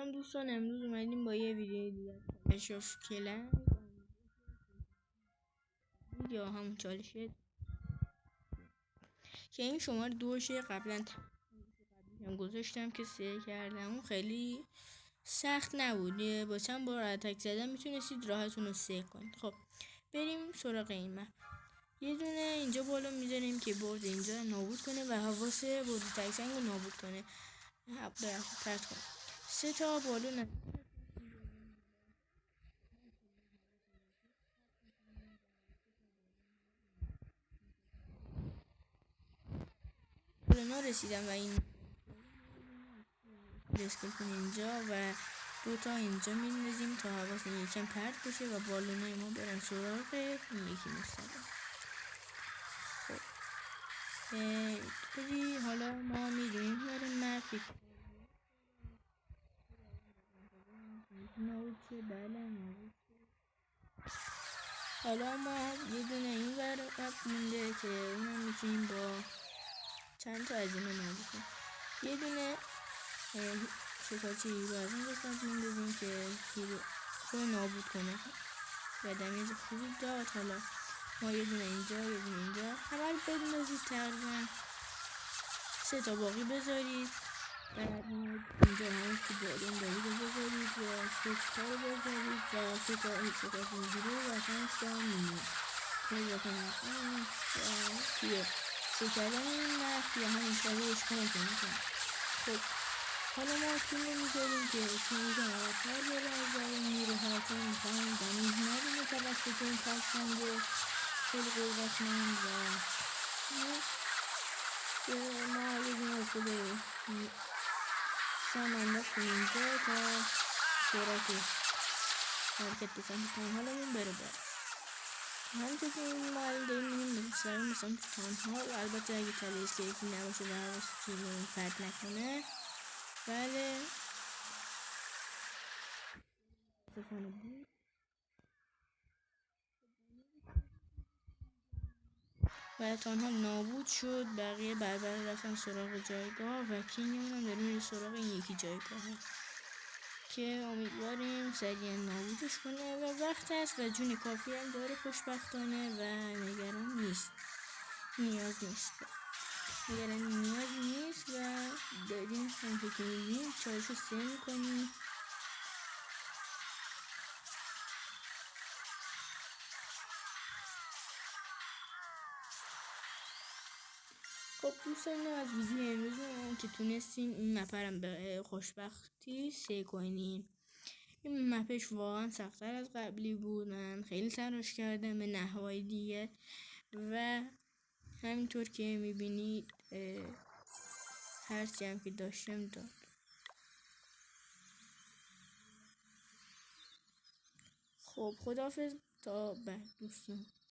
سلام دوستان، امروز اومدیم با یه ویدیو دیگه چالش آف کلن یا همون چالشه که این شماره دوشه. قبلا هم گذاشتم که سه کردم، اون خیلی سخت نبود، با چند بار اتک زدن میتونستید راحتون رو سه کنید. خب بریم سراغ این مپ. یه دونه اینجا بالا میذاریم که برد اینجا نابود کنه و حواس برد تکسنگ رو نابود کنه، پرت کنه. 3 تا بالون رسیدم و این اسکلتون اینجا و 2 تا اینجا میندازیم تا حواس این یکم پرت بشه و بالونای ما برن سراغ این یکی مستقیم. خب حالا ما میریم برای مپ نابود شه. بله نابود شه. حالا ما یه دونه این ور مپ مونده که اونم میتونیم با چند تا از اینا نابود کنیم. یه دونه شکارچی هیرو از این قسمت میندازیم که هیرو رو نابود کنه و دمیج خوبی داد. حالا ما یه دونه اینجا یه دونه اینجا همه رو بندازید، تقریبا 3 تا باقی بذارید و اینجا همون که بالون دارید رو بذارید و 3 تا رو بذارید و 3 تا شکارچی هیرو و 5 تا مینیون خیلی بکنید توی سه کردن این مپ یا همین کاری اشکال کنید. خب حالا ما تیم رو میذاریم که تیم رو عوضتر بره از این نیروها، چون میخوایم دمیج ندیم توسط این تکسنگ خیلی قدرتمند و ما یه دونه از خود سم انداختیم اینجا تا سرعت حرکت به سمت تانهالمون بره بالا. همینطور که این ما الان داریم میریم به سمت تانهال. البته اگه تله اسکیفی نباشه و حواس چیزمون پرت نکنه. بله و تانها نابود شد. بقیه بربر رفتن سراغ جایگاه و کینگمون هم داریم میره سراغ این یکی جایگاه که امیدواریم سریعا نابودش کنه و وقت هست و جون کافی هم داره خوشبختانه و نگران نیست و داریم همونطور که میبینیم چالشو سه میکنیم. خب دوستان، از ویدیو امروز که تونستیم این مپرم به خوشبختی سه کنیم. این مپش واقعا سخت‌تر از قبلی بود، من خیلی تلاش کردم به نحوهای دیگه و همینطور که میبینید هرچی هم که داشتم داد. خب خداحافظ تا بعد دوستان.